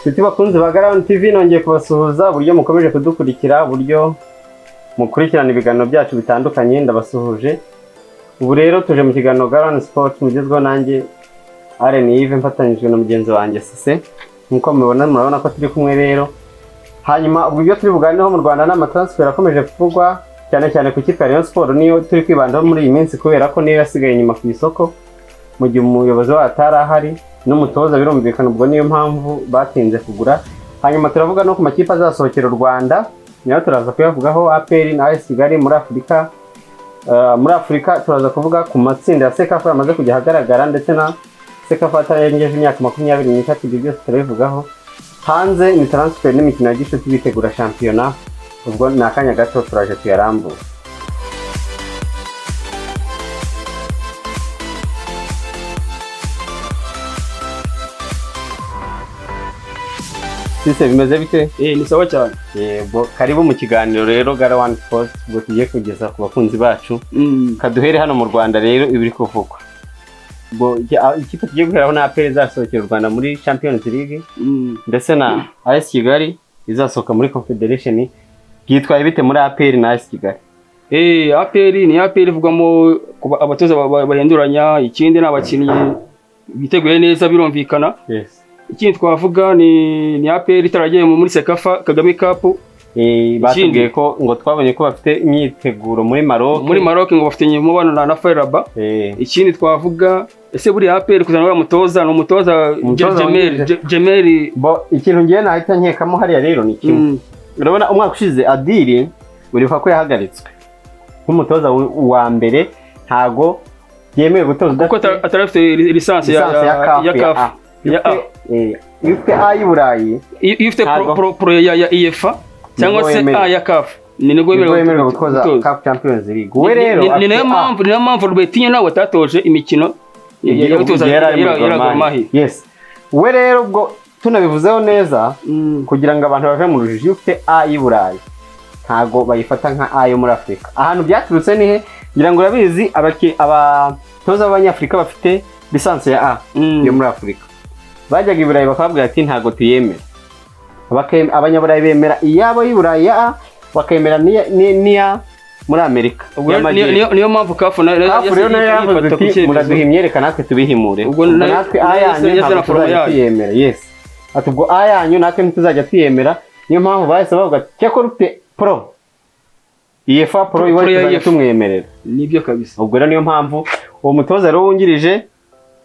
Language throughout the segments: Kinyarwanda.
Tuti bakunze ba Garound TV nongeye kubasuhuza buryo mukomeje kudukurikira buryo mukurikirana ibiganiro byacu bitandukanye ndabasuhuje. Ubu rero tuje mu kiganiro Garound Sport mugezweho nanjye Aren Yves mfatanyijwe na mugenzi wanjye Sise. Nkuko murabona ko turi kumwe rero. Hanyuma ubwo turi buganireho mu Rwanda n'amatransfer akomeje kuvugwa cyane cyane ku kipe ya Rayon Sport niyo turi kwibandaho muri iyi minsi kubera ko niyo yasigaye inyuma ku isoko mu gihe umuyobozi wa atarahari n'umutoza birumvikana ubwo niyo mpamvu batinze kugura. Hanyuma turavuga no ku makipe azasohokera u Rwanda niyo turaza kuyavugaho APR na AS Kigali muri Afrika. Muri Afrika turaza kuvuga ku matsinda ya Sekafa yamaze kujya hagaragara ndetse na Sekafa atarengeje imyaka 23 ibyo byose turabivugaho. Hanze ni transfer n'imikino ya gishuti bitegura shampiyona ubwo ni akanya gato turaje tuyarambura. Sise bimeze bite? Ni sawa cyane. Yego karibu mu kiganiro rero Garound Sport ubwo tugiye kugeza ku bakunzi bacu. Kaduhere hano mu Rwanda rero ibiri kuvugwa. Bo ikipe tugiye guheraho na APR izasohokera u Rwanda muri Champions League ndetse na AS Kigali izasohoka muri Confederation. Byitwaye bite muri APR na AS Kigali? APR ivugamo abatoza bahinduranya ikindi n'abakinnyi biteguye neza birumvikana. Yes. Ikindi twavuga ni APR itaragiye muri Sekafa Kagame Cup. Batubwiye ko ngo twabonye ko bafite imyiteguro muri Maroc. Muri Maroc ngo bafite umubano na Ferraba. Ikindi twavuga ese buri APR kuzana umutoza no umutoza Jemeri. Bo ikintu ngiye nahita nkekamo hariya rero ni kimwe. Urabona umwaka ushize Adili urifa ko yahagaritswe nk'umutoza wa mbere ntago yemewe gutoza kuko atarafite lisansi ya CAF. Ifite ay'Uburayi ifite pro ya UEFA cyangwa se ya CAF ni nego yemerewe gutoza CAF Champions League. We rero ni nayo mpamvu Rubetinho nawe atatoje imikino ya gutoza yaragamahi. Yes. We rero ubwo tunabivuzeho neza kugira ngo abantu bave mu rujijo ufite ay'Uburayi ntago bayifata nka ayo muri Afrika. Ahantu byaturutse ni he ngira ngo urabizi abatoza b'Abanyafrika bafite lisansi ya A yo muri Afrika bajyaga iburayi bakababwira ati ntago tuyemera. Abanyaburayi bemera iyabo y'Iburayi ya A bakemera niya muri Amerika. Niyo mpamvu CAF rero yavuze ati muraduhimye reka natwe tubihimure ubwo natwe ayanyu ntabwo tuyemera. Yes. Ati ubwo ayanyu natwe ntituzajya tuyemera. Niyo mpamvu bahise bavuga cyeko rufite pro UEFA pro iwe tumwemerera. Nibyo kabisa. Ubwo rero niyo mpamvu uwo mutoza rero wungirije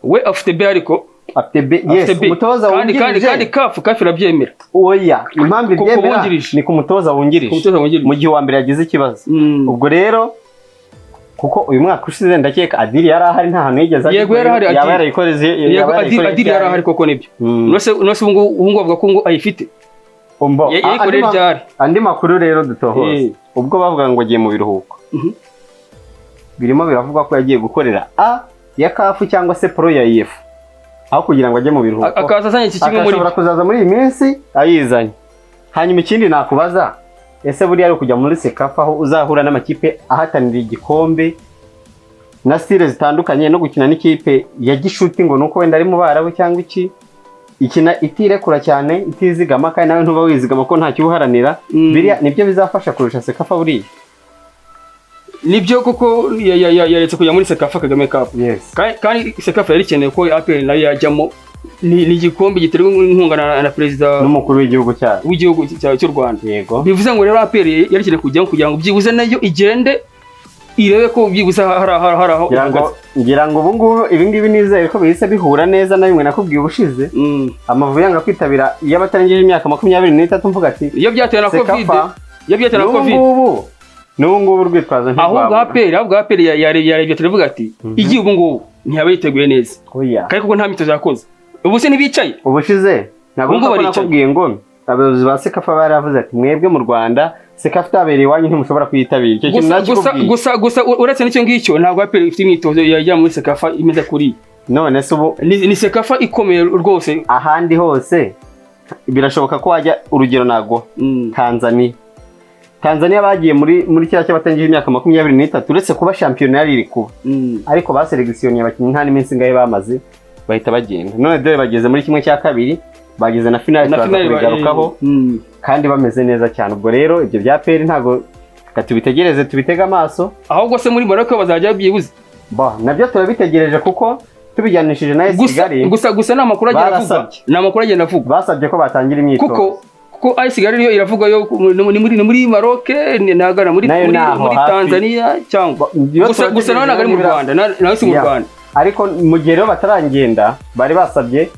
we afite B ariko afite B. Yes, umutoza wungirije kandi CAF irabyemera. Oya impamvu ibyemera ni ku mutoza wungirije mu gihe wa mbere yagize ikibazo. Ubwo rero kuko uyu mwaka ushize ndakeka Adili yari ahari nta hantu yigeze yaba yarayikoreze Adili yari ahari koko nibyo. Nose ubu bavuga ko ngo ayifite andi makuru rero dutohoza ubwo bavuga ngo agiye mu biruhuko birimo biravuga ko yagiye gukorera A ya CAF cyangwa se pro ya UEFA aho kugira ngo ajye mu biruhuko akazazanye iki kimwe muri ashobora kuzaza muri iyi minsi ayizanye. Hanyuma ikindi nakubaza ese buri ari kujya muri Sekafa aho uzahura n'amakipe ahatanira igikombe na style zitandukanye no gukina n'ikipe ya gishuti ngo nuko wenda ari mu Barabu cyangwa iki ikina itirekura cyane itizigama kandi nawe ntuba wizigama ko nta cyuharanira biriya nibyo bizafasha kurusha Sekafa buriya. Nibyo kuko yaretse kujya muri Sekafa Kagame Cup. Yes. Kandi Sekafa yari keneye ko APR nayo yajyamo ni igikombe giterwa inkunga na president n'umukuru w'igihugu cy'u Rwanda. Yego. Bivuze ngo rero APR yari keneye kujyamo kugira ngo byibuze nayo igende irebe ko byibuze haraho ngira ngo ubu ngubu ibi ngibi nizeye ko bihise bihura neza na bimwe nakubwiye ubushize. Amavubi yanga kwitabira y'abatarengeje imyaka 23 mvuga ati iyo byateye na Covid n'ubu ngubu rwitwaza ahubwo APR yarebye turavuga ati igiye ubu ngubu ntiyaba yiteguye neza kandi kuko nta mitozo yakoze ubu se ntibicaye ubushize ntabwo nakubwiye ngo abayobozi ba Sekafa baravuze ati mwebwe mu Rwanda Sekafa tabereye wanyu ntimushobora kuyitabira icyo kintu nakubwiye gusa uretse n'icyo ngicyo ntabwo APR ifite imitozo yajya muri Sekafa imeze kuri none se ubu ni Sekafa ikomeye rwose. Ahandi hose birashoboka ko wajya urugero nago Tanzania bagiye muri kira cy'abatangije imyaka 23 uretse kuba shampiyona yari iri kuba ariko baselectionnye abakinnyi nta n'iminsi ngaye bamaze bahita bagenda. None dore bageze muri kimwe cya kabiri bagize na finale tugarukaho kandi bameze neza cyane. Ubwo rero ibyo bya APR ntago katubitegereze tubitega amaso, ahubwo se muri Maroc bazajya byibuze nabyo turabitegereje kuko tubijyanishije na Kigali gusa n'amakuru agenda avuga basabye ko batangira imyitozo kuko AS Kigali niyo iravuga yo muri Maroc nagana muri Tanzania cyangwa gusa naho nagari mu Rwanda naho si mu Rwanda. Ariko mu gihe rero batarangenda bari basabye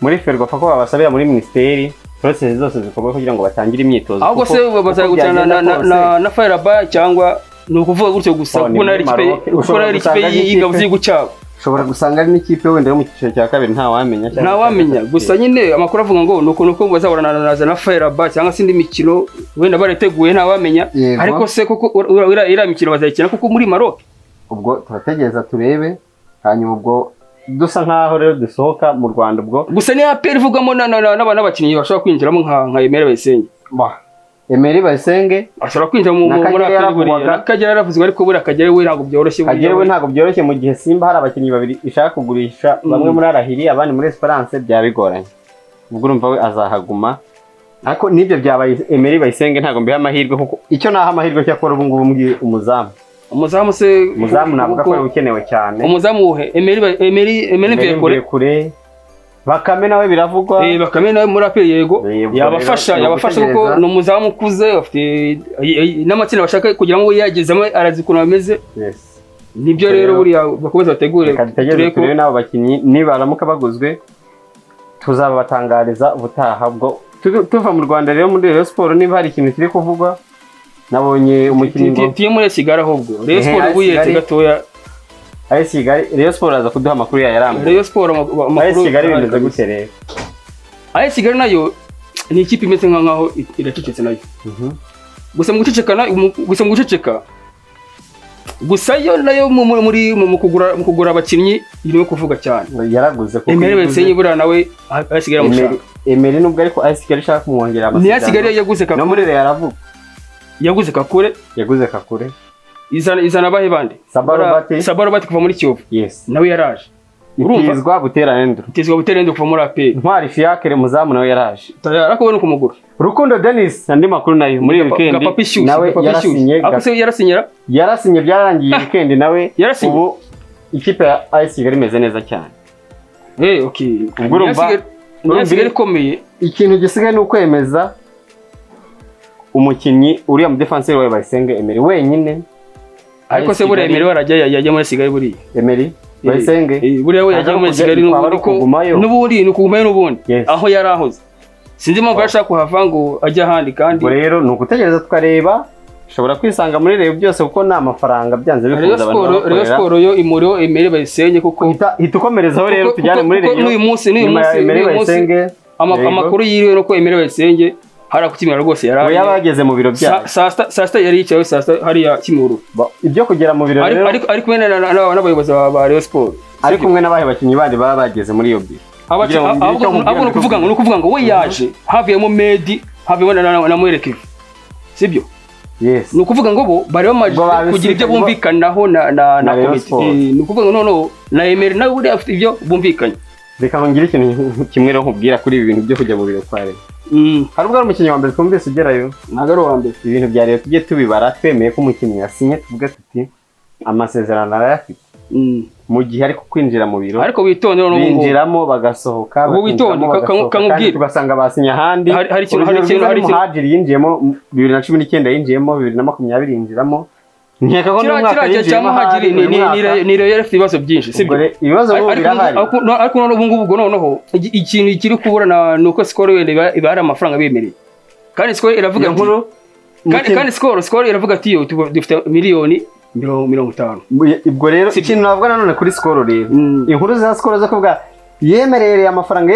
muri Ferwafa ko babasabira muri ministeri process zose zikorwa kugira ngo batangire imyitozo. Ahubwo se bazagutana na Fireba cyangwa nukuvuga gutyo gusa kuko nari ikipe y'ingabo z'igihugu cyabo. Ushobora gusanga ari n'ikipe wenda yo mu cyiciro cya kabiri ntawamenya gusa nyine amakuru avuga ngo nuko bazahorana na Fireba cyangwa se indi mikino wenda bariteguye ntawamenya. Ariko se kuko ira mikino bazayikina kuko muri Maroc. Ubwo turategereza turebe, hanyuma ubwo dusa nkaho rero dusohoka mu Rwanda. Ubwo gusa ni APR ivugamo n'abana bakinnyi bashobora kwinjiramo nka Emery Bayisenge. Emery Bayisenge ashobora kwinjira muri APR buriya Kagere yaravuzwe, ariko buriya Kagere we ntabwo byoroshye. Kagere we ntabwo byoroshye mu gihe Simba hari abakinnyi babiri ishaka kugurisha, bamwe muri Arahiri abandi muri Esperance, byaba bigoranye. Ubwo urumva we azahaguma, ariko nibyo byabaye Emery Bayisenge ntabwo mbiha amahirwe kuko icyo naha amahirwe cyakora ubu ngubu mbwi umuzamu se navuga ko ukenewe cyane. Umuzamu uhe Emery kure Bakame nawe biravugwa. Bakame nawe muri APR yego yabafasha kuko no muzamu ukuze afite n'amatsinda bashaka kugira ngo yagezemo arazikuna bameze. Nibyo rero buriya bakomeza bategure turebe nabo bakinnyi nibaramuka baguzwe tuzabatangariza ubutaha. Bwo tuva mu Rwanda rero muri Rayon Sport niba hari ikintu kiri kuvugwa, nabonye umukinnyi ngo tiye muri Kigali ahubwo Rayon Sport buyetse gatoya. AS Kigali Rayon Sport aza kuduha amakuru yarambuye. Rayon Sport amakuru AS Kigali bimeze gute rero? AS Kigali nayo ni ikipe imeze nkaho iracecetse nayo. Gusa mu guceceka gusa yo nayo mu kugura abakinnyi irimo kuvuga cyane. Yaraguze kuko Emery Bayisenge buriya nawe AS Kigali amushaka. Emery nubwo ariko AS Kigali ishaka kumwongera amasezerano. Ni AS Kigali yaguze Kakure. No muri Rayon yaravuga. Yaguze Kakure. Izana bahe bande? Sabarobati kuva muri Kiyovu. Yes. Nawe yaraje. Itizwa Buterendo kuva muri APR. Ntwari Fiacre muzamu nawe yaraje. Ariko we no kumugura. Rukundo Dennis andi makuru nayo muri weekend nawe yarasinye byarangiye weekend nawe ubu ikipe ya AS Kigali imeze neza cyane. Okay. Urumva komeye. Ikintu gisigaye no kwemeza umukinnyi uriya mu defenseur wa Bayisenge Emery wenyine. Ariko se buriya Emery yajya muri Kigali buriya. Emery Bayisenge buriya we yajya muri Kigali n'ubundi n'ubundi aho yarahoze. Sinzi impamvu yashaka kuhava ngo ajya ahandi kandi. Rero ni ugutegereza tukareba, ushobora kwisanga muri Rayon byose kuko nta mafaranga byanze bifuza abantu. Rayon Sport yo imuriho Emery Bayisenge kuko hitukomerezaho rero tujyane muri Rayon. N'uyu munsi amakuru yiriwe no ko Emery Bayisenge hari akukimira rwose yaraje. Yabageze mu biro byayo. Sasta yari yicaye hari ya Kimuru. Ibyo kugera mu biro rero. Ariko kumwe n'abayobozi ba Rayon Sport. Ariko kumwe n'abahe bakinnyi bandi baba bageze muri iyo biro. Ahubwo no kuvuga ngo we yaje havuyemo Medi havuyemo na Mwerekevu. Sibyo? Yes. Ni ukuvuga ngo bo bari bamaje kugira ibyo bumvikanaho na komite. Ni ukuvuga ngo no na Emery nawe uri afite ibyo bumvikanye. Reka ngira ikintu kimwe rero nkubwira kuri ibi bintu byo kujya mu biro kwa Rayon. Hari ubwo umukinnyi wa mbere twumvise ugerayo ntago ari uwa mbere. Ibintu bya Rayon tujye tubibara twemeye ko umukinnyi yasinye tuvuge tuti amasezerano arayafite. Mu gihe ariko kwinjira mu biro ariko witondera no binjiramo bagasohoka kamubwira tugasanga basinye ahandi. Hari ikintu Muhadjiri yinjiyemo 2019 yinjiyemo 2020 yinjiramo. Nkeka ko n'umwaka yinjiyemo Muhadjiri ni Rayon afite ibibazo byinshi sibyo. Ibibazo n'ubu birahari ariko ubu ngubu noneho ikintu kiri kubura nuko Skol wenda iba hari amafaranga bemereye kandi Skol iravuga kandi Skol iravuga ati yo dufite miliyoni 50. Ibwo rero ikintu navuga nanone kuri Skol rero inkuru za Skol zo kuvuga yemereye amafaranga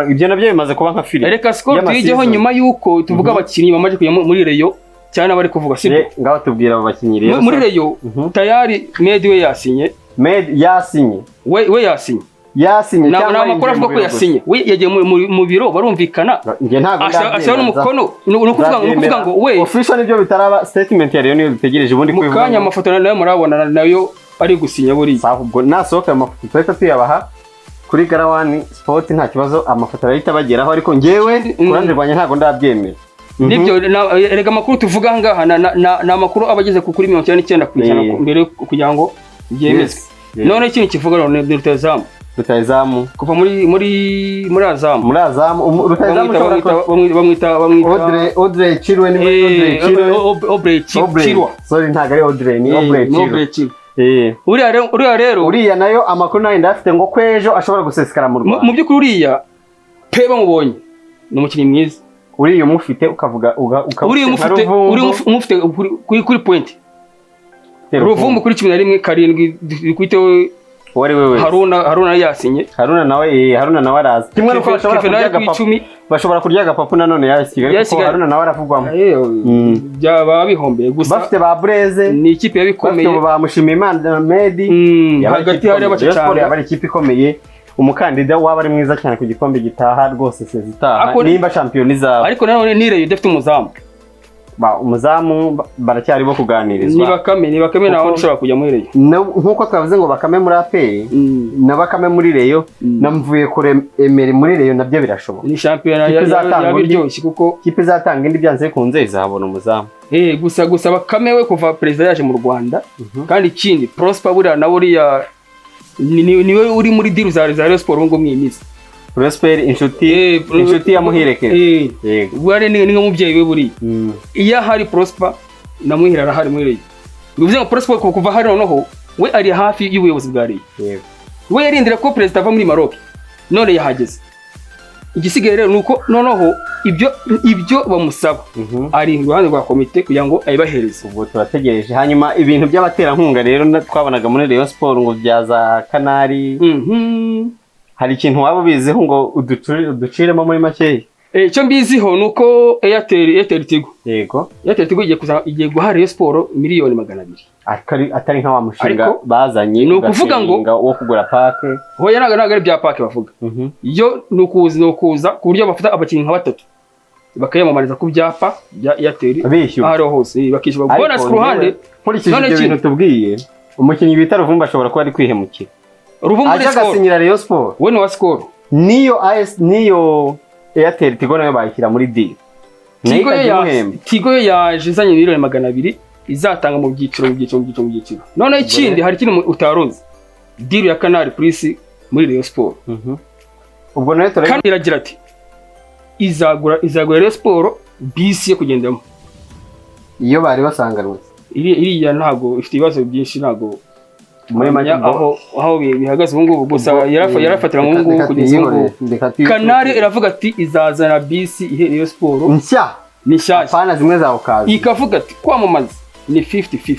ibyo nabyo bimaze kuba nka filime. Reka Skol tuyijeho nyuma yuko tuvuga abakinnyi bamaje kujya muri Rayon cyane bari kuvuga sibyo. Ngaho tubwira abo bakinnyi rero muri Rayon tayari Medi we yasinye. We yasinye cyangwa amakuru avuga ko yasinye. We yagiye mu biro barumvikana. Nge ntago ashaka n'umukono nukuvuga ngo we official nibyo bitaraba statement ya Rayon niyo dutegereje ubundi kwivuga. Mukanya amafoto nayo murabona nayo ari gusinya buri. Ahubwo nasohoka amafoto twese tuyabaha kuri Garawani Sport nta kibazo amafoto arahita bageraho ariko njyewe kurande rwanya ntago ndabyemera. Nibyo erega makuru tuvuga ngaha na makuru abageze kuri 99% mbere kugira ngo byemezwe. None ikintu kivuga none rutazamu kuva muri azamu rutazamu bamwita Audrey Chirwe ni Audrey Chirwa. Sorry ntago ari Audrey ni Audrey Chirwa. Uriya rero uriya nayo amakuru nayo ndafite ngo kwejo ashobora gusesekara mu Rwanda. Mu by'ukuri uriya pe bamubonye ni umukinnyi mwiza. Uriya umufite ukavuga uriya umufite kuri point Ruvumbu kuri 11 karindwi kwitewe wari wewe Haruna yasinye. Haruna nawe araza kimwe nuko bashobora kurya agapapu nanone yasigaye kuko Haruna nawe aravugwamo byaba bihombeye gusa bafite ba Breze ni ikipe yabikomeye bafite ba Mushimimana Medi hagati hari abacacanga abari ikipe ikomeye umukandida waba ari mwiza cyane ku gikombe gitaha rwose sezitaha nimba champion izaba ariko nanone nireyo dafite umuzamu umuzamu baracyari bo kuganirizwa ni bakame nawe ushobora kujya muri reyo nkuko twavuze ngo bakame muri APR na bakame muri reyo namvuye kure Emery muri reyo nabyo birashoboka ni champion yabiryoshye kuko kipe zatanga indi byanze kunze izabona umuzamu gusa bakame we kuva president yaje mu Rwanda kandi ikindi Prosper buriya na buriya niwe uri muri deal za Rayon Sport ngo mwimiza Prosper inshuti ya Muhirekere bwari ni nk'umubyeyi we buri iya hari Prosper na Muhira arahari muri Rayon bivuze ngo Prosper kuva hari noneho we ari hafi y'ubuyobozi bwa Rayon we yarindira ko president ava muri Maroc none yahageze igisigaye rero nuko noneho ibyo bamusaba ari iruhande rwa komite kugira ngo ayibahereze. Ubwo turategereje hanyuma ibintu by'abaterankunga rero twabonaga muri Rayon Sport ngo byaza kanari hari ikintu waba biziho ngo uduciremo muri makeya? Icyo mbiziho nuko Airtel Tigo igiye guha Rayon Sport miliyoni 200 atari nka wa mushinga bazanye ni ukuvuga ngo wo kugura pake hoya naga ari bya pake bavuga iyo nukuza ku buryo bafata abakinnyi nka 3 bakayamamariza ku byapa bya Airtel aho hose bakishyura bonus ku ruhande. None ikintu tubwiye umukinnyi bita Ruvumbu ashobora kuba ari kwihemukira Ruvumbu aje agasinyira Rayon Sport we ni wa Skol niyo Airtel Tigo nayo bayishyira muri deal Tigo yaje izanye miliyoni 200 izatanga mu byiciro none ikindi hari kintu utaroze deal ya Canal Plus muri Rayon Sport ubwo nayo kandi iragira ati izagura Rayon Sport bisi yo kugendamo iyo bari basanganwe iriya ntago ifite ibibazo byinshi ntago muri manya aho bihagaze ubu ngubu gusa yarafatira mu ngubu kugeza ubu Canal iravuga ati izazana bisi ihe Rayon Sport nshya apana zimwe za okazi ikavuga ati kwamamaza ni 50-50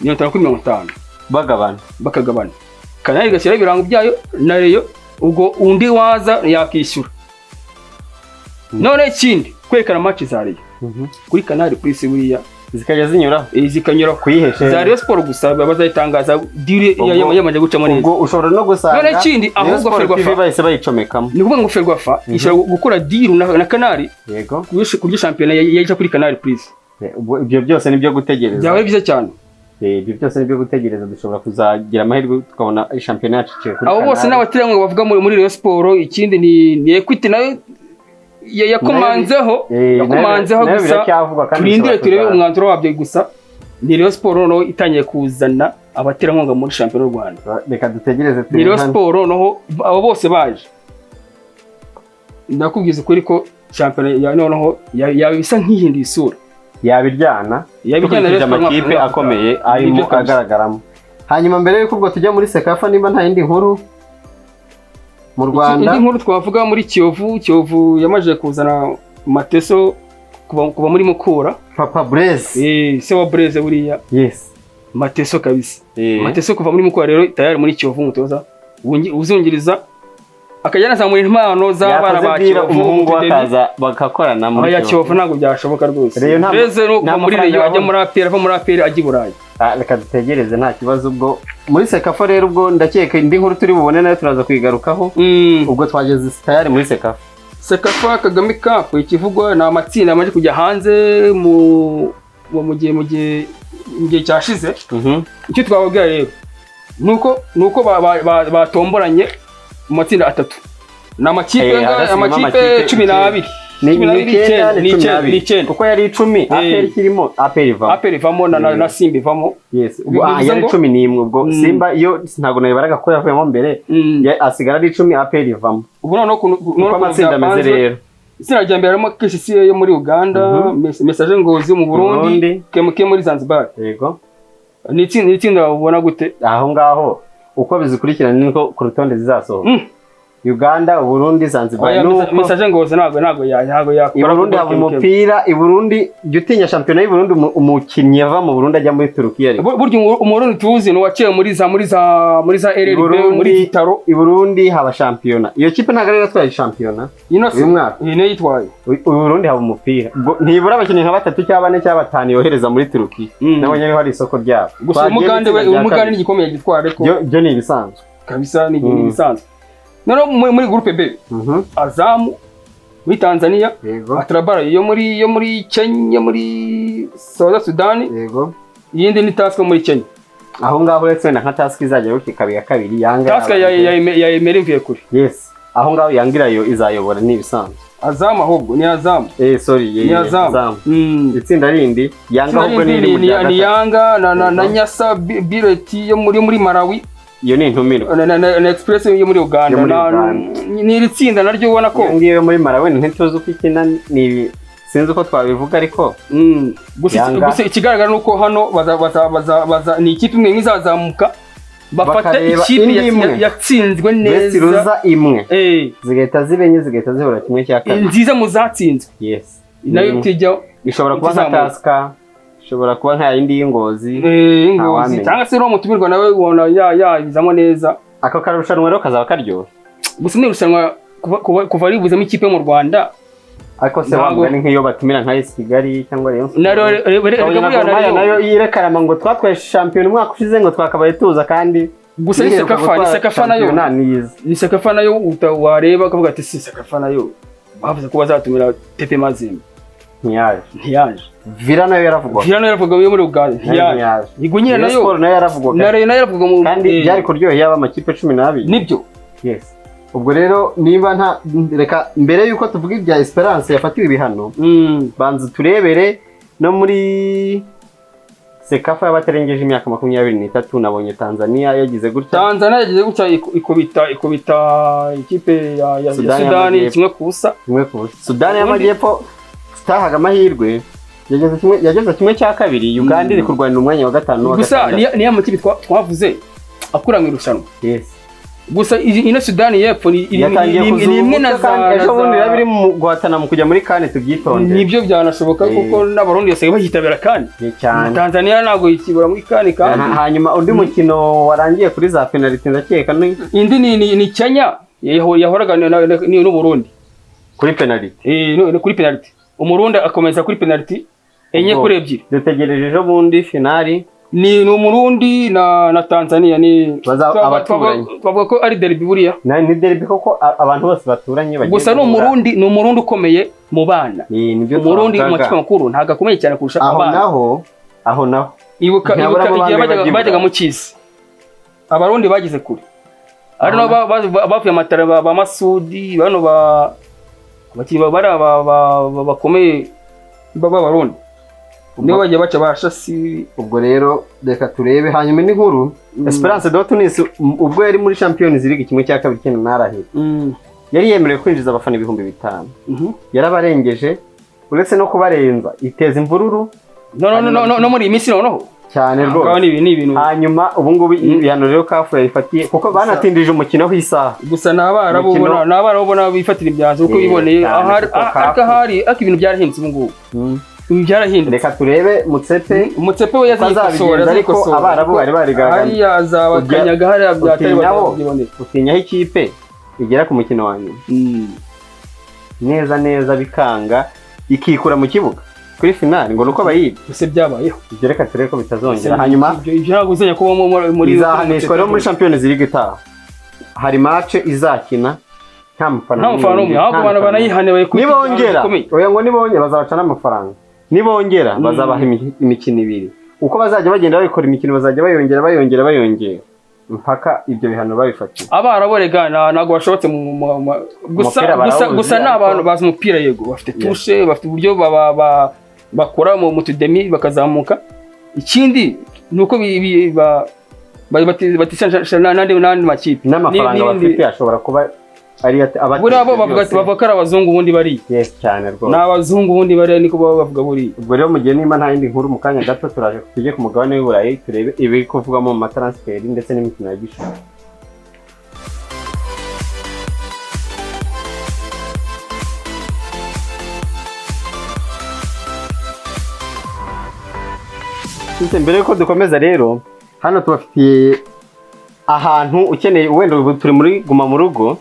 niyo tara kuri 50 bakagabana Canal igashyira ibirango byayo na Rayon ubwo undi waza yakishyura none ikindi kwerekana match za Rayon kuri Canal Plus buriya zikajya zikanyura kuyihesha za Rayon Sport gusa bazayitangaza deal yamaje gucamo neza ubwo ushobora no gusanga none ikindi ahubwo Ferwafa bahise bayicomekamo ni kuvuga ngo Ferwafa ishobora gukora deal na Canal yego kuri champion yaje kuri Canal Plus ubwo ibyo byose nibyo gutegereza byawe byiza cyane ibyo byose nibyo gutegereza dushobora kuzagira amahirwe tukabona champion yacu kuri Canal abo bose n'abaterankunga bavuga muri Rayon Sport ikindi ni Equity nayo yakomanzeho gusa turindire turebe umwanzuro wabyo gusa ni Rayon Sport no itangiye kuzana abaterankunga muri champion y'u Rwanda reka dutegereze ni Rayon Sport no abo bose baje ndakubwiza ukuri ko champion ya noneho yabisa nk'ihindi isura yabiryana amakipe akomeye arimo agaragaramo hanyuma mbere yuko ubwo tujya muri Sekafa nimba nta yindi nkuru mu Rwanda indi nkuru twavuga muri Kiyovu yamaje kuzana Mateso kuba muri Mukura Papa Blaise se wa Blaise buriya Mateso kabisa Mateso kuva muri Mukura rero tayari muri Kiyovu mutoza uzungiriza akajyana za muri impano z'abana ba Kiyovu umuhungu akaza bakakorana muri Kiyovu ntabwo byashoboka rwose Blaise no kuva muri Rayon ajya muri APR ava muri APR ajya i Burayi reka dutegereze nta kibazo ubwo muri Sekafa rero ubwo ndakeka indi nkuru turi bubone nayo turaza kwigarukaho ubwo twageze tayari muri Sekafa Kagame Cup ikivugwa na amatsinda amaje kujya hanze mu gihe cyashize icyo twababwira rero nuko batomboranye mu matsinda atatu n'amakipe hagati amakipe 12 ni 9 kuko yari 10 APR kirimo APR ivamo na Simba ivamo yes yari 11 ubwo Simba iyo ntago nabaraga ko yavuyemo mbere asigara ari 10 APR ivamo ubwo noneho amatsinda ameze rero itsinda rya mbere harimo KCC yo muri Uganda Message Ngozi mu Burundi KMK muri Zanzibar yego ni itsinda ubona gute aho ngaho uko bizikurikirana niko ku rutonde zizasohoka Uganda Burundi Zanzibar nuko Message Ngozi ntago yakora Burundi haba umupira i Burundi jutinya championnat y'u Burundi umukinnyi yava mu Burundi ajya muri Turukiya buryo umurundi tuzi no waciye muri za RRB muri Vitaro i Burundi haba championnat iyo kipe ntago rero twari championnat uyu mwaka ine yitwaye u Burundi haba umupira ntibura abakinnyi nka 3 cyangwa 4 cyangwa 5 yohereza muri Turukiya nabonye ari isoko ryabo gusa umugande n'igikomeye gitwara ariko byo ni ibisanzwe kabisa ni ibisanzwe nero muri groupe B Azamu muri Tanzania Atrabara yo muri Kenya muri South Sudan yego yindi ni Task muri Kenya aho ngaho uretse nka Task izajya rukiye kabiri Yanga Task ya Emery kuri yes aho ngaho Yangira yo izayobora ni ibisanzwe Azamu ahubwo ni Azamu ni Azamu itsinda rindi Yanga ahubwo ni Yanga na Nyasa Bireti yo muri Malawi iyo ni intumiro na Express yo muri Uganda ni iritsinda naryo ubona ko ngiye muri Malawi ntituzi uko ikina ni sinzi uko twabivuga ariko gusa ikigaragara nuko hano baza ni ikipe imwe izazamuka bafata ikipe yatsinzwe neza ruza imwe zigahita zibenye zigahita zihora kimwe cya kabiri nziza muzatsinzwe yes nayo tijya ishobora kuba nka Taska ishobora kuba nka yindi y'Ingozi Ingozi cyangwa se no mutumirwa nawe ubona yabizamo neza ako karushanwa rero kazaba karyoha gusa ni rushanwa kuva ribuzemo ikipe mu Rwanda ariko se wambwa ni nk'iyo batumira nka Kigali cyangwa Rayon nayo yirekarama ngo twatwaye champion umwaka ushize ngo twakabaye tuza kandi gusa ni Sekafa nayo wareba akavuga ati si Sekafa nayo bavuze ko bazatumira Pepe Mazembe ntiyaje Vira nayo yaravugwa yo muri Uganda ntiyaje igunyira nayo yaravugwa nayo yaravugwa mu kandi byari kuryoheye yaba amakipe 12 nibyo yes ubwo rero niba nta reka mbere yuko tuvuga ibya Esperance yafatiwe ibihano banza turebere no muri Sekafa y'abatarengeje imyaka 23 nabonye Tanzania yagize gutya ikubita ikipe ya Sudani kimwe kusa Sudani y'Amajyepfo tahaga amahirwe yageze kimwe cya kabiri Uganda iri kurwanira umwanya wa 5 gusa ni amakipe twavuze akuranga irushanwa yes gusa ino Sudani y'Epfo ni imwe na za ejo bundi biri mu guhatana mu kujya muri kane tubyitonde nibyo byanashoboka kuko n'abarundi yose bahitabira kandi Tanzania nago ikibura muri kane kandi hanyuma undi mukino warangiye kuri za penalty ndakeka indi ni Kenya yahoraga n'u Burundi kuri penalty kuri penalty umurundi akomeza kuri penalty enye kuri ebyiri dutegereje ejo bundi finali ni umurundi na Tanzania ni abaturanye bavuga ko ari derby buriya ni derby koko abantu bose baturanye gusa ni umurundi ukomeye mu bana umurundi mu makipe makuru ntago akomeye cyane kurusha abana aho naho ibuka igihe bajyaga mu kisi abarundi bagize kure ari no bavuye amatara ba Masudi bano bakomeye b'abarundi nibo bagiye baca bashasi ubwo rero reka turebe hanyuma ni nkuru Esperance de Tunis ubwo yari muri Champions League kimwe cya kabiri cyane narahira yari yemerewe kwinjiza abafana 5,000 yarabarengeje uretse no kubarenza iteza imvururu no muri iminsi noneho cyane rwose hanyuma ubu ngubu ibihano rero kafu yayifatiye kuko banatindije umukino w'isaha gusa n'abarabona bifatira ibyanzu uko biboneye ahari ibintu byarahindutse ubu ngubu byarahindutse reka turebe Mutsepe we yazikosora ariko abarabu bari barigaragaza hariya azabakanyaga hariya byatari babiboneye utinyaho ikipe igera ku mukino wa nyuma neza bikanga ikikura mu kibuga kuri finali ngo nuko bayidi ese byabayeho ibyo reka turebe ko bitazongera hanyuma ibyo naguzenya kuba muri izahanishwa rero muri Champions League itaha hari match izakina nta mufana umwe ahubwo bana banayihane nibongera oya ngo nibongera bazabacana amafaranga nibongera bazabaha imikino ibiri uko bazajya bagenda babikora imikino bazajya bayongera mpaka ibyo bihano babifatiye. Abaraborega ntago bashobotse gusa n'abantu bazi umupira yego bafite touche bafite uburyo bakora mu tudemi bakazamuka. Ikindi nuko batisha n'andi makipe n'amafaranga bafite ashobora kuba ari abo bavuga ko ari abazungu ubundi bari cyane rwose n'abazungu ubundi bari niko bavuga buri. Ubwo rero mu gihe niba nta yindi nkuru mu kanya gato turaje tujye ku mugabane w'Uburayi turebe ibiri kuvugamo mu matransferi ndetse n'imikino ya gishuti. Mbere yuko dukomeza rero hano tubafitiye ahantu ukeneye wenda turi muri guma mu rugo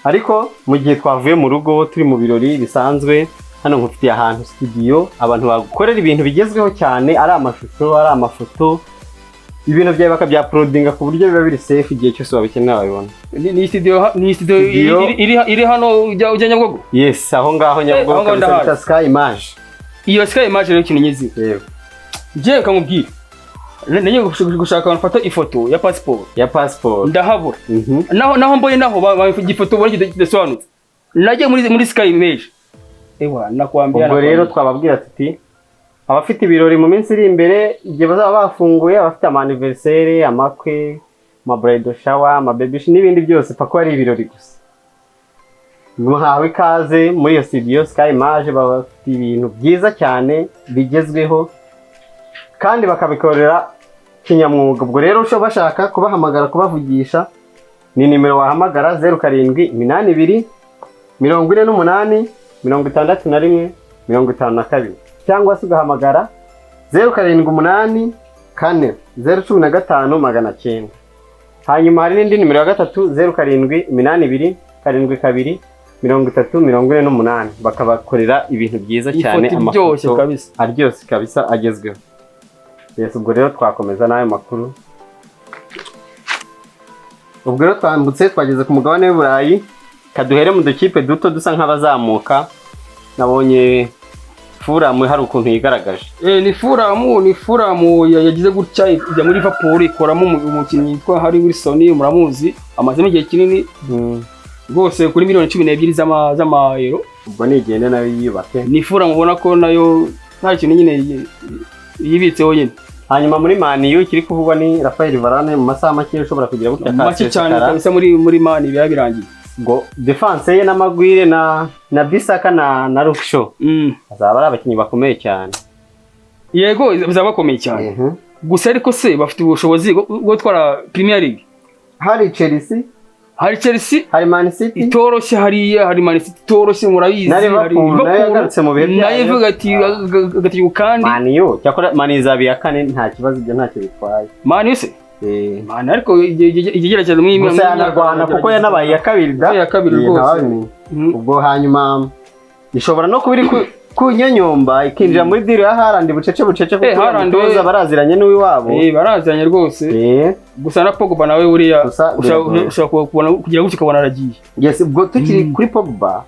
ariko mu gihe twavuye mu rugo turi mu birori bisanzwe hano nkufitiye ahantu studio abantu bagukorera ibintu bigezweho cyane ari amashusho ari amafoto ibintu byawe bakabyaplodinga ku buryo biba biri safe igihe cyose wabikenera wabibona. Ni studio iri hano ujya Nyabugogo? Yes, aho ngaho Nyabugogo kabisa Sky Image. Iyo Sky Image rero ikintu nyizi. Yego. Je kamubwira nenye gushaka bafata ifoto ya passport ndahabura naho mboye naho bafite ifoto bari kidasobanutse nagiye muri Sky Image nakwambira. Ubwo rero twababwira tuti abafite ibirori mu minsi iri imbere igihe bazaba bafunguye abafite anniversaire amakwe bridal shower baby n'ibindi byose pako ari ibirori gusa muhawe ikaze muri iyo studio Sky Image bafite ibintu byiza cyane bigezweho kandi bakabikorera kinyamwuga. Ubwo rero ushobora bashaka kubahamagara kubavugisha ni nimero wahamagara 0782 48 61 52 cyangwa se ugahamagara 0784 015 900. Hanyuma hari n'indi nimero ya gatatu 0782 72 30 bakabakorera ibintu byiza cyane amafoto aryoshye kabisa agezweho. Yes, ubwo rero twakomeza n'ayo makuru. Ubwo rero twambutse twageze ku mugabane w'Uburayi kaduhere mu dukipe duto dusa nk'abazamuka. Nabonye Fulham hari ukuntu yigaragaje. Ni Fulham yagize gutya ijya muri Liverpool ikoramo umukinnyi yitwa Harry Wilson muramuzi amazemo igihe kinini rwose kuri miliyoni 12 z'amayero. Ubwo nigende nayo yiyubake. Ni Fulham ubona ko nayo nta kintu nyine yibitseho nyine. Hanyuma muri Man U kiri kuvugwa ni Rafael Varane mu masaha make ushobora kugira gutya make cyane kabisa muri Man biba birangiye. Ngo defense ye n'amagwire na Bisaka na Lukshaw azaba ari abakinnyi bakomeye cyane. Yego bizaba bakomeye cyane. Gusa ariko se bafite ubushobozi bwo gutwara Premier League. Hari Chelsea, hari Man City itoroshye, hari Man City itoroshye murabizi, hari Liverpool yagarutse mu bihe nayo ivuga ati kandi Man U cyakora Man izabi ya kane nta kibazo ibyo ntacyo bitwaye. Man U se Man ariko igegerageza mu gusa yanarwana kuko yanabaye ya kabiri rwose. Ubwo hanyuma ishobora no kubiri kunyanyomba ikinjira muri deal ya Haaland bucece kuko baraziranye n'uwiwabo. Baraziranye rwose. Gusa na Pogba nawe uriya ushaka kubona kugira gutya ukabona aragiye. Yes, ubwo tukiri kuri Pogba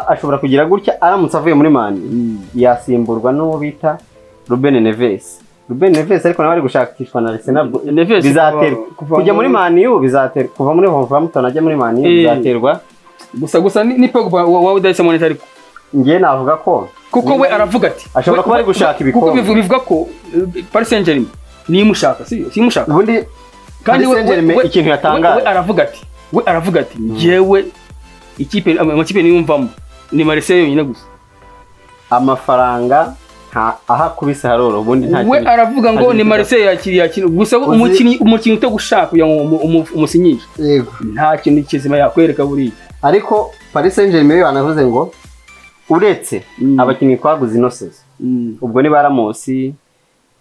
ashobora kugira gutya aramutse avuye muri Man yasimburwa n'uwo bita Ruben Neves ariko nawe ari gushakishwa na Arsenal. Bizaterwa kujya muri Man U bizaterwa kuva muri Wolverhampton ajya muri Man U bizaterwa gusa ni Pogba wawe udahise moneta ariko ngiye navuga ko kuko we aravuga ati ashobora kuba ari gushaka ibikombe kuko bivuga ko Paris Saint-Germain ni mushaka simushaka ubundi kandi we ikintu yatangaje we aravuga ati jewe amakipe niyumvamo ni Marseille yonyine gusa amafaranga aha kubisa haroro ubundi nta we aravuga ngo ni Marseille yakiriya kintu gusa umukinnyi ute gushaka uya umusinyisha yego nta kintu kizima yakwereka buri ariko Paris Saint-Germain banavuze ngo uretse abakinnyi twaguze inoses ubwo ni baramosi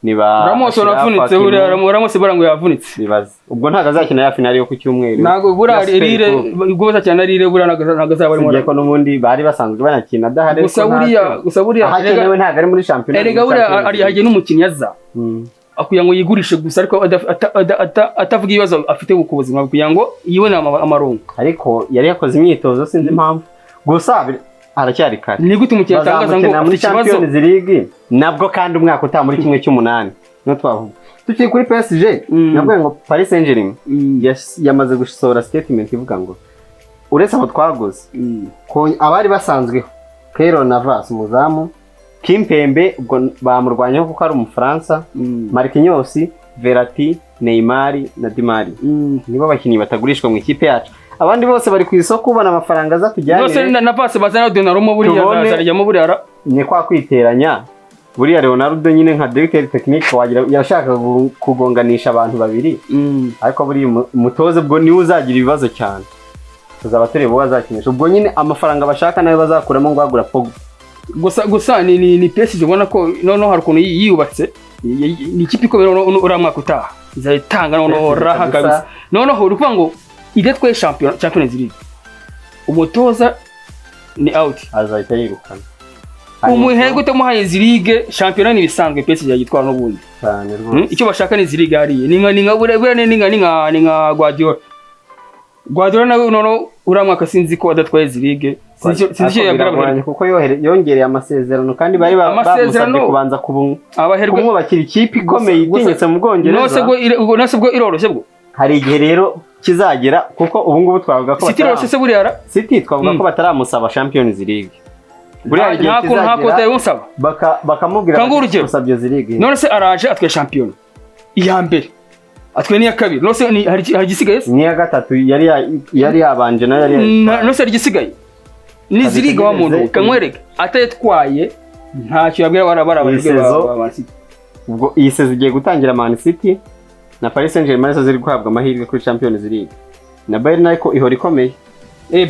Ramos wavunitse uriya Ramos barango yavunitse bibaza ubwo ntago azakina ya finale yo ku cyumweru nago bura rire ubwo bazakina rire bura ntago azaba ari mu ko n'ubundi bari basanzwe banakina dahare gusa buriya hakenewe ntago ari muri championnat erega buriya ari hagiye n'umukinnyi yaza akuya ngo yigurishe gusa ariko atavuga ibibazo afite ku buzima kugira ngo yibone amarongo ariko yari yakoze imyitozo sinzi impamvu gusa aracyari kare ni gute umukinnyi atangaza ngo muri Champions League nabwo kandi umwaka uta muri kimwe cy'umunani no twavuga tukiri kuri PSG navuga ngo Paris Saint-Germain yamaze gusohora statement ivuga ngo uretse abo twaguze abari basanzweho Keylor Navas umuzamu Kimpembe ubwo bamurwanyeho kuko ari umufaransa Marquinhos Verratti Neymar na Di Maria nibo bakinnyi batagurishwa mu ikipe yacu abandi bose bari ku isoko ubona amafaranga aza kujyana nose na Navas bazana Donnarumma buriya azarajyamo buriya ni kwa kwiteranya buriya Leonardo nyine nka directeur technique wagira yashaka kugonganisha abantu babiri ariko buri umutoze ubwo niwe uzagira ibibazo cyane tuzaba tureba uwo azakinisha ubwo nyine amafaranga bashaka nayo bazakuramo ngo bagura Pogba gusa ni PSG ubona ko noneho hari ukuntu yiyubatse ni ikipe ikomeye uramwaka utaha izayitanga noneho raha kabisa noneho uri kuvuga ngo idetwe Champions League umutoza ni out azahita yirukana umuhe gute muhaye League champion ni bisanzwe PSG yagitwara n'ubundi cyane rwose icyo bashaka ni League hariye ni nka bure ni nka Guardiola nawe noneho uramwaka sinzi ko adatwaye League sinzi yagaragara kuko yongereye amasezerano kandi bari bamusabye kubanza kumwubakira ikipe ikomeye itinyetse mu Bwongereza nose bwo iroroshye bwo hari igihe rero kizagera kuko ubu ngubu twavuga ko City twavuga ko bataramusaba Champions League buriya igihe kizagera bakamubwira gusabye League none se araje atwaye champion iya mbere atwaye niya kabiri none se hari gisigaye niya gatatu yari yabanje na yari none se hari gisigaye ni League wa muntu kamwereka atayitwaye ntacyo yabwira barabajwe ba City ubwo iyi sezo igiye gutangira Man City na Paris Saint-Germain zo ziri guhabwa amahirwe kuri Champions League na Bayern nako ihora ikomeye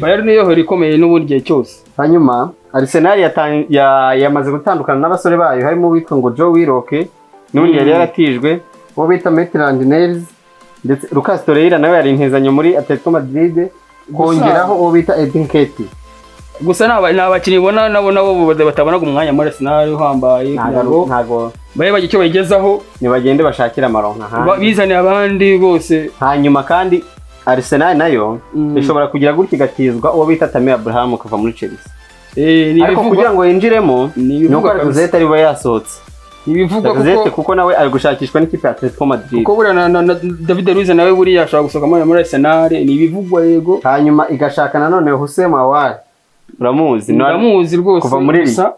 Bayern niyo ihora ikomeye n'ubundi gihe cyose hanyuma Arsenal yamaze gutandukana n'abasore bayo harimo witwa ngo Joe Willock n'undi yari yaratijwe uwo bita Maitland Niles ndetse Lucas Torreira nawe yari intezanyo muri Atletico Madrid kongeraho uwo bita Edin Nketiah gusa n'abakinnyi bona nabo batabonaga umwanya muri Arsenal uhambaye ntago baye bagicyo bayigezaho ni bagende bashakira amaronka handi bizane abandi bose hanyuma kandi Arsenal nayo ishobora kugira gutya igatizwa uwo bita Tammy Abraham kuva muri Chelsea ariko kugira ngo yinjiremo nuko Lacazette ari yasohotse ibivugwa kuko nawe ari gushakishwa n'ikipe ya Atletico Madrid kuko buriya na David Luiz nawe buriya ashobora gusohoka muri Arsenal ni ibivugwa yego hanyuma igashaka nanone Hussein Mawar uramuzi rwose kuva muri Lisa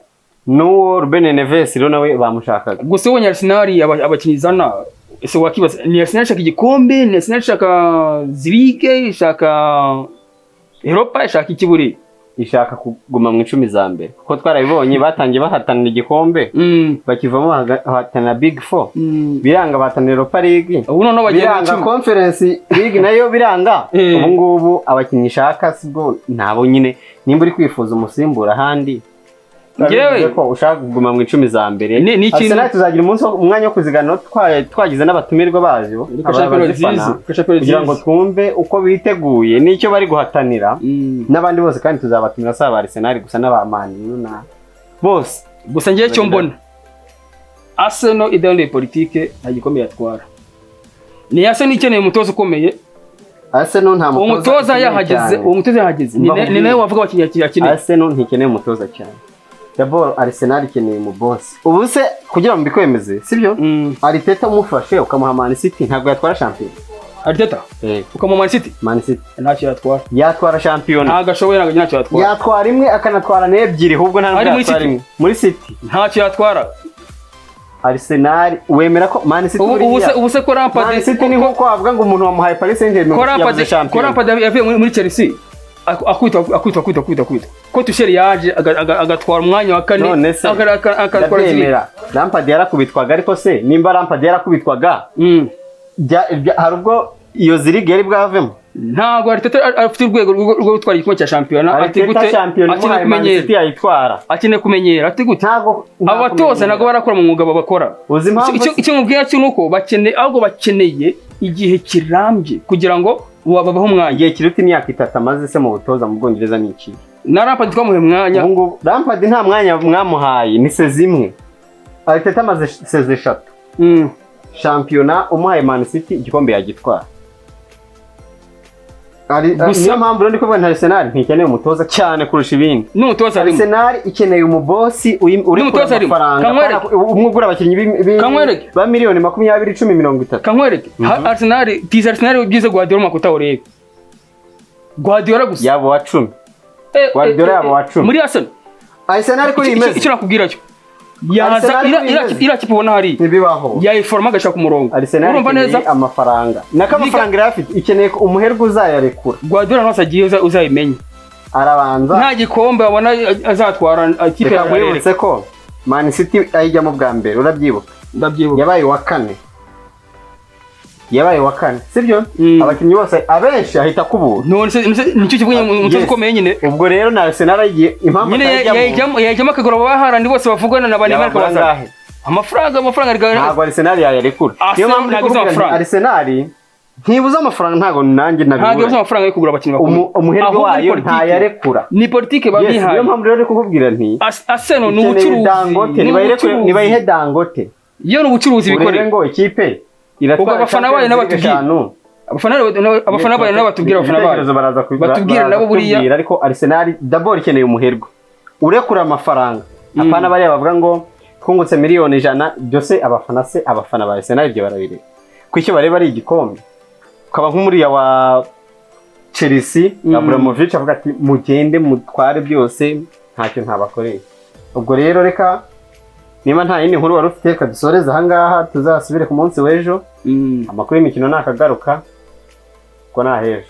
n'uwo Ruben Neves rero nawe bamushakaga gusa ubonye Arsenal abakinnyi zana ese wakibaza ni Arsenal ishaka igikombe ni Arsenal ishaka League ishaka Europa ishaka ikiburi ishaka kuguma mu 10 za mbere kuko twarabibonye batangiye bahatanira igikombe bakivamo bahatanira Big 4 biranga bahatanira Europa League ubu none biranga Conference League nayo biranga ubu ngubu abakinnyi ishaka sibwo nabo nyine nimba uri kwifuza umusimbura handi ngewe ko ushaka kuguma mu 10 za mbere Arsenal tuzagira umwanya wo kuziganira twagize n'abatumirwa bazo kugira ngo twumve uko biteguye n'icyo bari guhatanira n'abandi bose kandi tuzabatumira saba Arsenal gusa n'abamani na bose gusa ngiye cyo mbona Arsenal idande politique nta gikomeye yatwara ni Arsenal ikeneye umutoza ukomeye Arsenal nta umutoza yahageze ni nawe wavuga abakinnyi yakeneye Arsenal ntikeneye umutoza cyane D'abord Arsenal ikeneye mu boss ubu se kugira ngo bikwemeze sibyo Arteta umufashe ukamuha Man City ntabwo yatwara champion Arteta ukamuha Man City ntacyo yatwara champion ntabwo ashoboye ntabwo ntacyo yatwara imwe akanatwara n'ebyiri ahubwo nta yatwara imwe muri City ntacyo yatwara Arsenal wemera ko Man City ubu se ko Lampard Man City ni nko wavuga ngo umuntu wamuhaye Paris Saint-Germain yavuze champion ko Lampard yavuye muri Chelsea akwita ko Tuchel yaje agatwara umwanya wa kane akatwara Lampard yarakubitwaga ariko se nimba Lampard yarakubitwaga hari ubwo iyo League yari bwavemo ntago Arteta afite urwego rwo gutwara igikombe cya shampiyona ati gute akeneye kumenyera ati gute abatoza nago barakora mu mwuga babakora icyo mubwira cyo nuko bakeneye igihe kirambye kugira ngo babaho umwanya igihe kiruta imyaka 3 amaze se mu butoza mu Bwongereza n'iki na Lampard twamuhe mwanya ngo Lampard nta mwanya mwamuhaye ni sezi imwe Arteta amaze sezi 3 shampiyona umuhaye Man City igikombe yagitwara niyo mpamvu rero ndi kuvuga nta Arsenal ntikeneye umutoza cyane kurusha ibindi. N'umutoza arimo. Arsenal ikeneye umubosi uri ku mafaranga. Umwe ugura abakinnyi ba miliyoni 20, 10, 30. Kankwereke. Arsenal, tiza Arsenal byize Guardiola makuta urebe. Guardiola gusa. Yabo wa 10. Guardiola yabo wa 10. Muri Arsenal kuri imeze. Icyo nakubwira cyo. Yaza ira kipo ubona hari. Ntibibaho. Yayiforma agashaka ku murongo. Arsenal ikeneye amafaranga. Naka amafaranga irafite ikeneye umuherwe uzayarekura. Guardiola ntose agiye uzayimenye. Arabanza. Nta gikombe abona azatwara ikipe ya Real. Wibutse ko Man City ayijyamo bwa mbere urabyibuka. Ndabyibuka. Yabaye wa 4. Sibyo? Abakinnyi bose abenshi ahita kubura. None nicyo kivuye mu cyo komeye nyine. Ubwo rero na Arsenal agiye impamvu yajyamo akagura baharandi bose bavugana na bane marka baza. Amafaranga rigana. Ntabwo Arsenal yayarekura. Niyo mpamvu Arsenal ntibuza amafaranga ntago nanjye nabibura. Ntago buza amafaranga yo kugura abakinnyi bakuru. Umuherwe wayo ntayarekura. Ni politique babihaye. Niyo mpamvu rero kukubwira nti Arsenal ni ubucuruzi. Nibayihe Dangote. Iyo ni ubucuruzi bikorera ngo ikipe ubwo abafana bayo n'abatubwira abafana bayo n'abatubwira batubwira nabo buriya ariko Arsenal d'abord ikeneye umuherwe urekura amafaranga apana bari bavuga ngo twungutse miliyoni 100 byose abafana ba Arsenal ibyo barabire kwicyo bareba ari igikombe ukaba nk'umuriya wa Chelsea Abramovich avuga ati mugende mutware byose ntacyo ntabakoreye. Ubwo rero reka niba nta yindi nkuru wari ufite kadusoreza ahangaha tuzasubire ku munsi w'ejo. Amakuru y'imikino nakagaruka ko naheje.